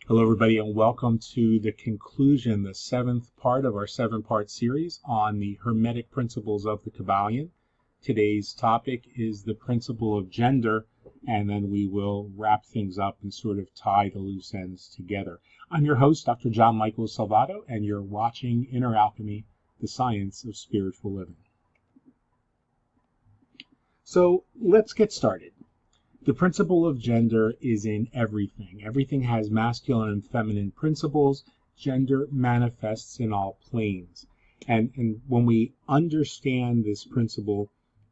Hello, everybody, and welcome to the conclusion, the seventh part of our seven-part series on the Hermetic Principles of the Kybalion. Today's topic is the principle of gender, and then we will wrap things up and sort of tie the loose ends together. I'm your host, Dr. John Michael Salvato, and you're watching Inner Alchemy, the Science of Spiritual Living. So let's get started. The principle of gender is in everything. Everything has masculine and feminine principles. Gender manifests in all planes. And when we understand this principle,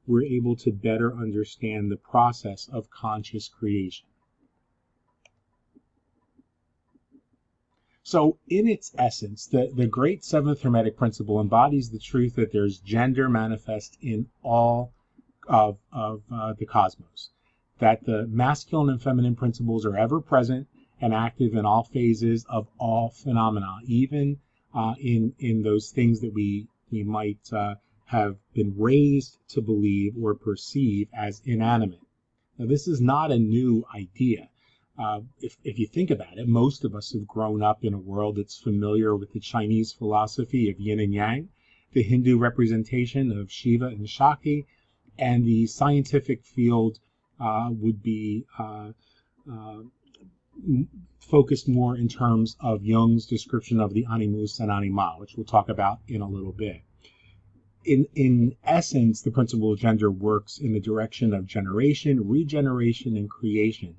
we're able to better understand the process of conscious creation. So in its essence, the great seventh Hermetic principle embodies the truth that there's gender manifest in all of the cosmos. That the masculine and feminine principles are ever present and active in all phases of all phenomena, even in those things that we might have been raised to believe or perceive as inanimate. Now, this is not a new idea. If you think about it, most of us have grown up in a world that's familiar with the Chinese philosophy of yin and yang, the Hindu representation of Shiva and Shakti, and the scientific field would be focused more in terms of Jung's description of the animus and anima, which we'll talk about in a little bit. In essence, the principle of gender works in the direction of generation, regeneration, and creation.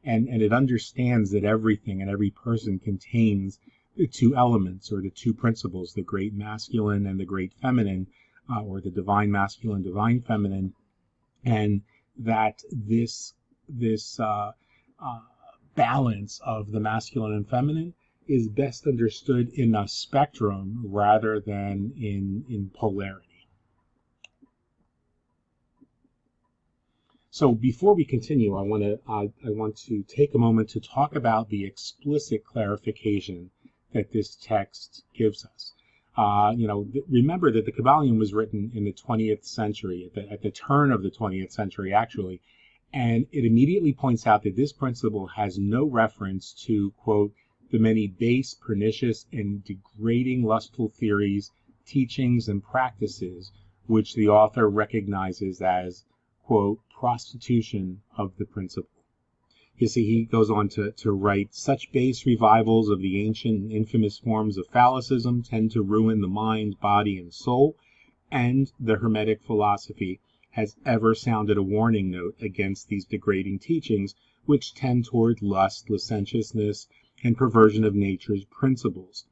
And it understands that everything and every person contains the two elements or the two principles, the great masculine and the great feminine, or the divine masculine, divine feminine, and that this balance of the masculine and feminine is best understood in a spectrum rather than in polarity. So before we continue, I want to take a moment to talk about the explicit clarification that this text gives us. Remember that the Kybalion was written in the 20th century, at the turn of the 20th century, actually, and it immediately points out that this principle has no reference to, quote, the many base, pernicious, and degrading lustful theories, teachings, and practices which the author recognizes as, quote, prostitution of the principle. You see, he goes on to write, such base revivals of the ancient and infamous forms of phallicism tend to ruin the mind, body, and soul, and the Hermetic philosophy has ever sounded a warning note against these degrading teachings, which tend toward lust, licentiousness, and perversion of nature's principles.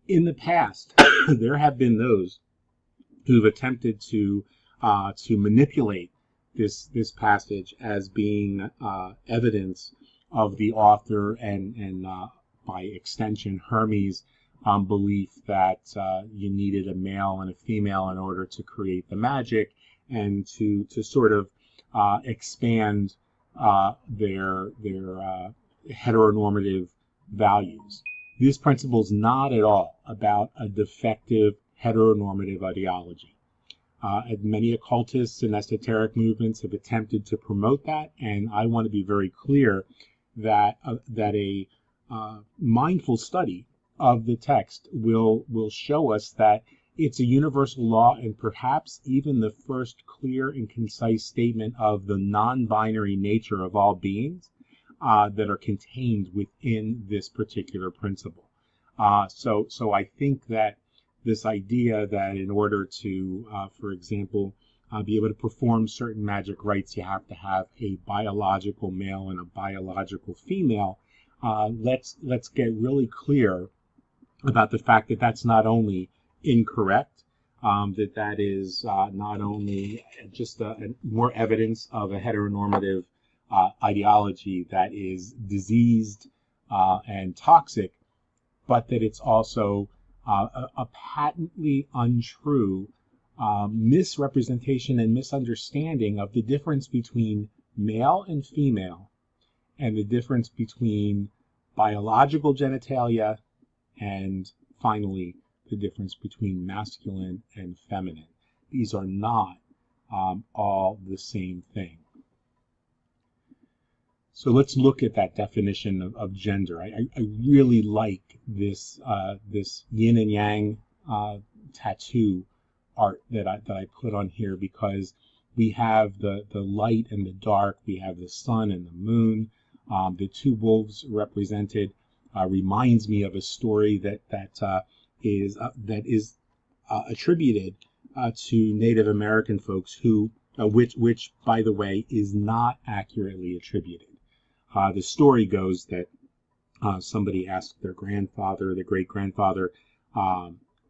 In the past, there have been those who've attempted to manipulate this passage as being evidence of the author and by extension Hermes' belief that you needed a male and a female in order to create the magic, and to sort of expand their heteronormative values. This principle is not at all about a defective heteronormative ideology. Many occultists and esoteric movements have attempted to promote that, and I want to be very clear that a mindful study of the text will show us that it's a universal law and perhaps even the first clear and concise statement of the non-binary nature of all beings that are contained within this particular principle. So I think that this idea that in order to, for example, be able to perform certain magic rites, you have to have a biological male and a biological female. Let's get really clear about the fact that that's not only incorrect, that is not only just more evidence of a heteronormative ideology that is diseased and toxic, but that it's also a patently untrue misrepresentation and misunderstanding of the difference between male and female, and the difference between biological genitalia, and finally the difference between masculine and feminine. These are not all the same thing. So let's look at that definition of gender. I really like this this yin and yang tattoo art that I put on here, because we have the light and the dark, we have the sun and the moon. The two wolves represented reminds me of a story that is attributed to Native American folks who, which by the way is not accurately attributed. The story goes that somebody asked their grandfather, their great-grandfather,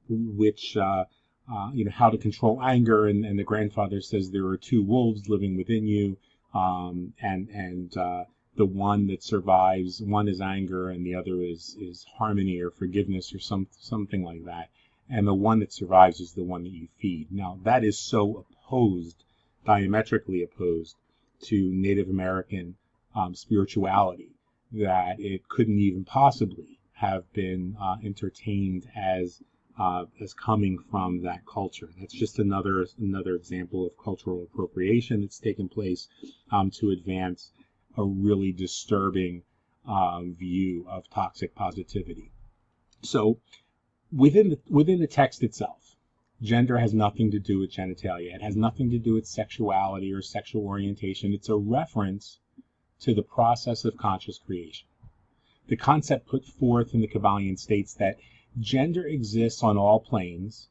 which how to control anger, and the grandfather says there are two wolves living within you, and the one that survives, one is anger and the other is harmony or forgiveness or something like that, and the one that survives is the one that you feed. Now that is so opposed, diametrically opposed to Native American spirituality, that it couldn't even possibly have been entertained as coming from that culture. That's just another example of cultural appropriation that's taken place to advance a really disturbing view of toxic positivity. So within the text itself, gender has nothing to do with genitalia. It has nothing to do with sexuality or sexual orientation. It's a reference to the process of conscious creation. The concept put forth in the Kabbalion states that gender exists on all planes,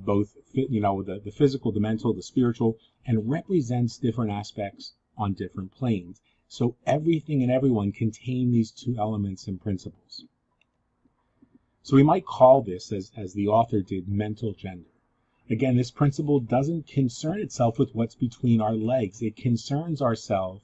both the physical, the mental, the spiritual, and represents different aspects on different planes. So everything and everyone contain these two elements and principles. So we might call this, as the author did, mental gender. Again, this principle doesn't concern itself with what's between our legs. It concerns ourselves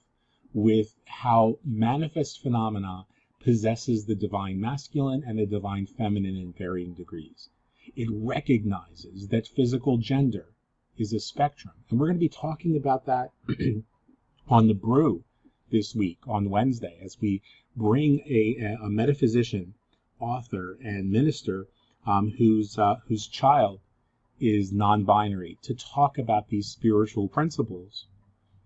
with how manifest phenomena possesses the divine masculine and the divine feminine in varying degrees. It recognizes that physical gender is a spectrum. And we're going to be talking about that on the brew this week, on Wednesday, as we bring a metaphysician, author, and minister whose child is non-binary, to talk about these spiritual principles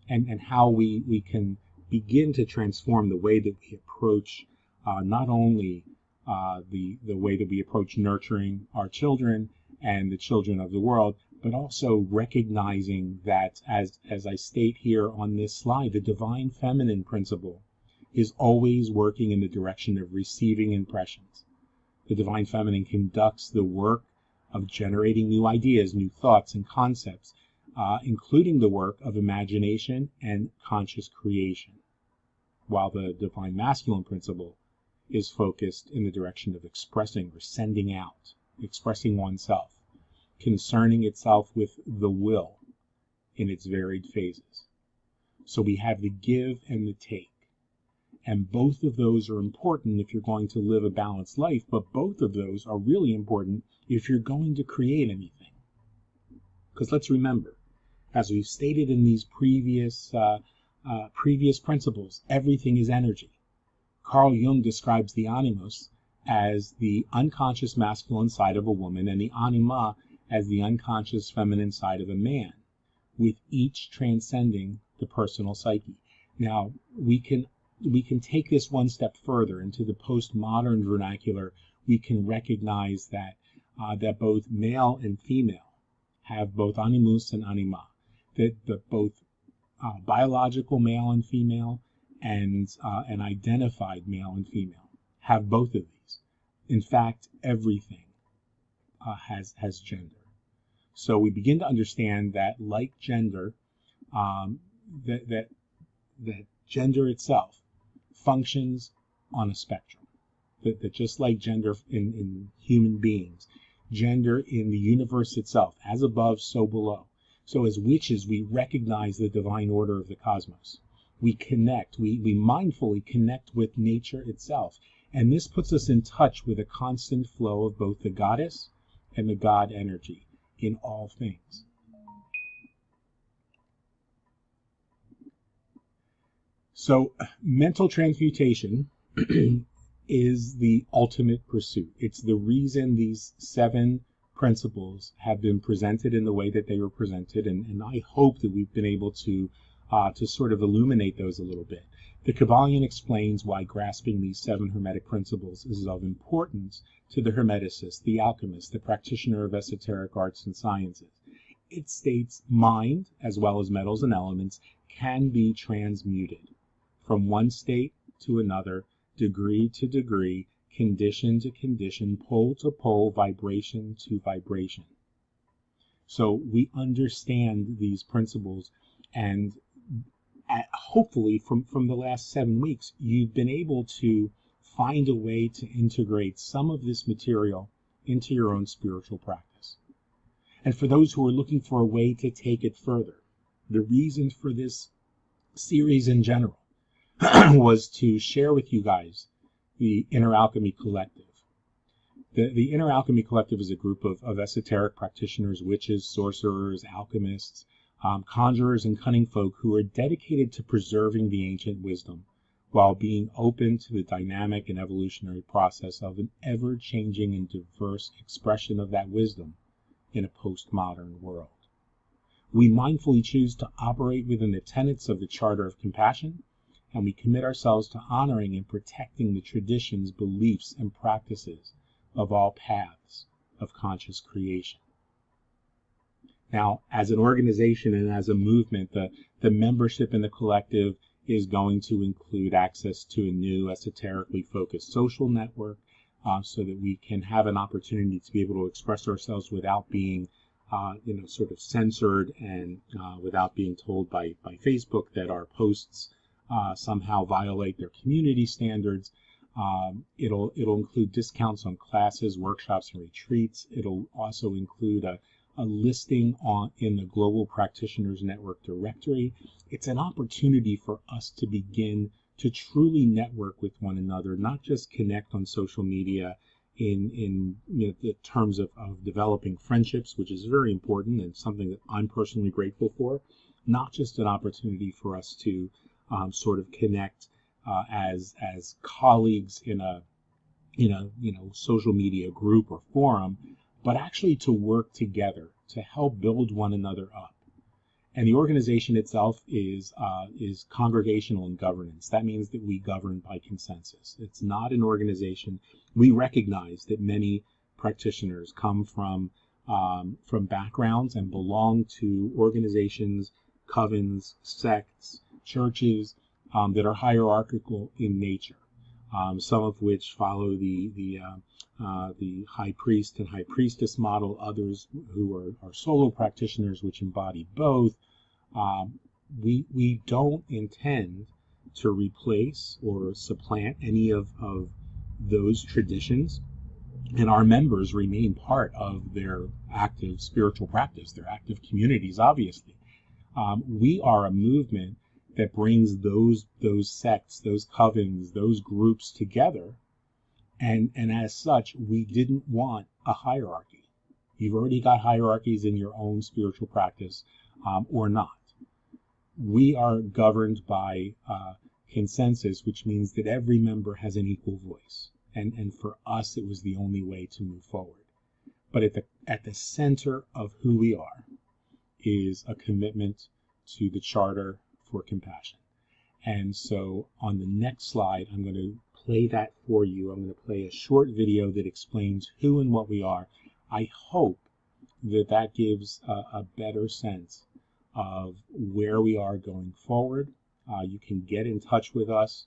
and how we can begin to transform the way that we approach not only the way that we approach nurturing our children and the children of the world, but also recognizing that, as I state here on this slide, the divine feminine principle is always working in the direction of receiving impressions. The divine feminine conducts the work of generating new ideas, new thoughts and concepts, including the work of imagination and conscious creation, while the divine masculine principle is focused in the direction of expressing or sending out, expressing oneself, concerning itself with the will in its varied phases. So we have the give and the take. And both of those are important if you're going to live a balanced life, but both of those are really important if you're going to create anything. Because let's remember, as we've stated in these previous principles, everything is energy. Carl Jung describes the animus as the unconscious masculine side of a woman and the anima as the unconscious feminine side of a man, with each transcending the personal psyche. Now, we can take this one step further into the postmodern vernacular. We can recognize that that both male and female have both animus and anima, that both biological male and female and an identified male and female have both of these. In fact, everything has gender. So we begin to understand that, like gender, that gender itself functions on a spectrum. That just like gender in human beings, gender in the universe itself, as above, so below. So as witches, we recognize the divine order of the cosmos. We connect, we mindfully connect with nature itself. And this puts us in touch with a constant flow of both the goddess and the god energy in all things. So mental transmutation is the ultimate pursuit. It's the reason these 7 principles have been presented in the way that they were presented, and I hope that we've been able to sort of illuminate those a little bit. The Kybalion explains why grasping these 7 Hermetic principles is of importance to the Hermeticist, the alchemist, the practitioner of esoteric arts and sciences. It states mind, as well as metals and elements, can be transmuted from one state to another, degree to degree, condition to condition, pole to pole, vibration to vibration. So we understand these principles, and hopefully from the last 7 weeks, you've been able to find a way to integrate some of this material into your own spiritual practice. And for those who are looking for a way to take it further, the reason for this series in general was to share with you guys the Inner Alchemy Collective. The Inner Alchemy Collective is a group of esoteric practitioners, witches, sorcerers, alchemists, conjurers, and cunning folk who are dedicated to preserving the ancient wisdom while being open to the dynamic and evolutionary process of an ever-changing and diverse expression of that wisdom in a postmodern world. We mindfully choose to operate within the tenets of the Charter of Compassion, and we commit ourselves to honoring and protecting the traditions, beliefs, and practices of all paths of conscious creation. Now, as an organization and as a movement, the membership in the collective is going to include access to a new esoterically focused social network, so that we can have an opportunity to be able to express ourselves without being sort of censored, and without being told by Facebook that our posts somehow violate their community standards. It'll include discounts on classes, workshops, and retreats. It'll also include a listing in the Global Practitioners Network directory. It's an opportunity for us to begin to truly network with one another, not just connect on social media in the terms of developing friendships, which is very important and something that I'm personally grateful for. Not just an opportunity for us to sort of connect as colleagues in a social media group or forum, but actually to work together to help build one another up. And the organization itself is congregational in governance. That means that we govern by consensus. It's not an organization. We recognize that many practitioners come from backgrounds and belong to organizations, covens, sects, churches that are hierarchical in nature. Some of which follow the high priest and high priestess model, others who are solo practitioners which embody both. We don't intend to replace or supplant any of those traditions, and our members remain part of their active spiritual practice, their active communities, obviously. We are a movement that brings those sects, those covens, those groups together, and as such, we didn't want a hierarchy. You've already got hierarchies in your own spiritual practice, or not. We are governed by consensus, which means that every member has an equal voice, and for us, it was the only way to move forward. But at the center of who we are is a commitment to the Charter for Compassion. And so on the next slide, I'm going to play that for you. I'm going to play a short video that explains who and what we are. I hope that gives a better sense of where we are going forward. You can get in touch with us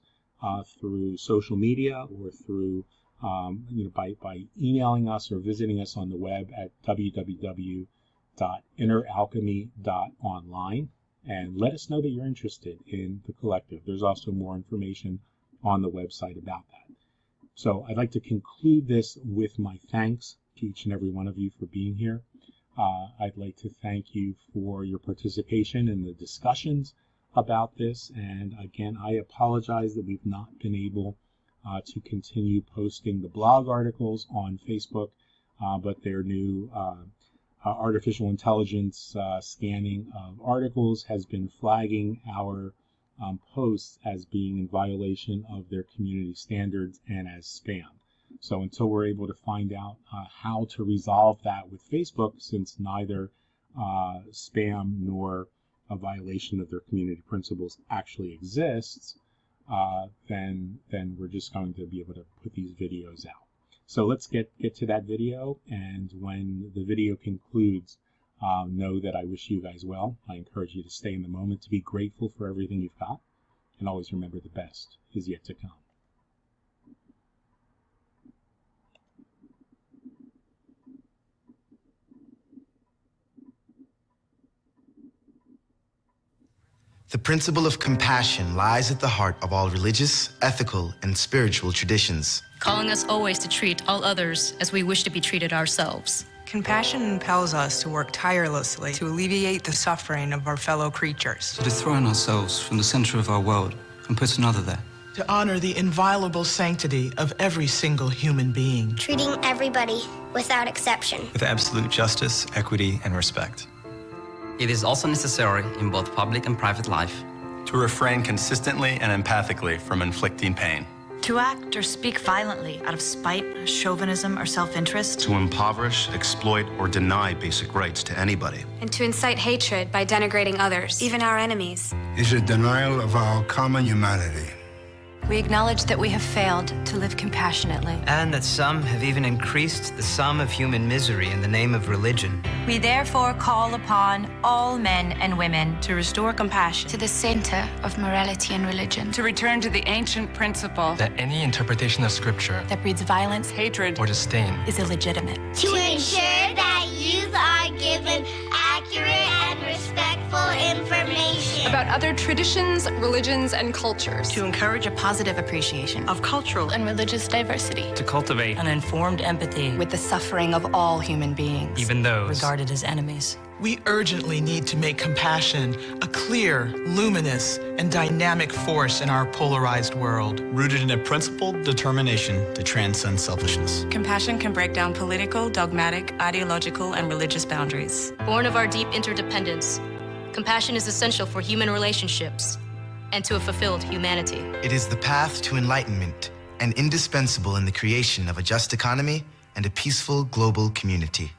through social media or through by emailing us or visiting us on the web at www.inneralchemy.online. And let us know that you're interested in the collective. There's also more information on the website about that. So I'd like to conclude this with my thanks to each and every one of you for being here. I'd like to thank you for your participation in the discussions about this. And again, I apologize that we've not been able to continue posting the blog articles on Facebook, but their new artificial intelligence scanning of articles has been flagging our posts as being in violation of their community standards and as spam. So until we're able to find out how to resolve that with Facebook, since neither spam nor a violation of their community principles actually exists, then we're just going to be able to put these videos out. So let's get to that video, and when the video concludes, know that I wish you guys well. I encourage you to stay in the moment, to be grateful for everything you've got, and always remember the best is yet to come. The principle of compassion lies at the heart of all religious, ethical, and spiritual traditions, calling us always to treat all others as we wish to be treated ourselves. Compassion impels us to work tirelessly to alleviate the suffering of our fellow creatures. To dethrone ourselves from the center of our world and put another there. To honor the inviolable sanctity of every single human being. Treating everybody without exception. With absolute justice, equity, and respect. It is also necessary in both public and private life. To refrain consistently and empathically from inflicting pain. To act or speak violently out of spite, chauvinism, or self-interest. To impoverish, exploit, or deny basic rights to anybody. And to incite hatred by denigrating others, even our enemies. Is a denial of our common humanity. We acknowledge that we have failed to live compassionately. And that some have even increased the sum of human misery in the name of religion. We therefore call upon all men and women to restore compassion to the center of morality and religion. To return to the ancient principle that any interpretation of Scripture that breeds violence, hatred, or disdain is illegitimate. To ensure that youth are given accurate and respectful information about other traditions, religions, and cultures. To encourage a positive appreciation of cultural and religious diversity. To cultivate an informed empathy with the suffering of all human beings, even those regarded as enemies. We urgently need to make compassion a clear, luminous, and dynamic force in our polarized world. Rooted in a principled determination to transcend selfishness. Compassion can break down political, dogmatic, ideological, and religious boundaries. Born of our deep interdependence, compassion is essential for human relationships and to a fulfilled humanity. It is the path to enlightenment and indispensable in the creation of a just economy and a peaceful global community.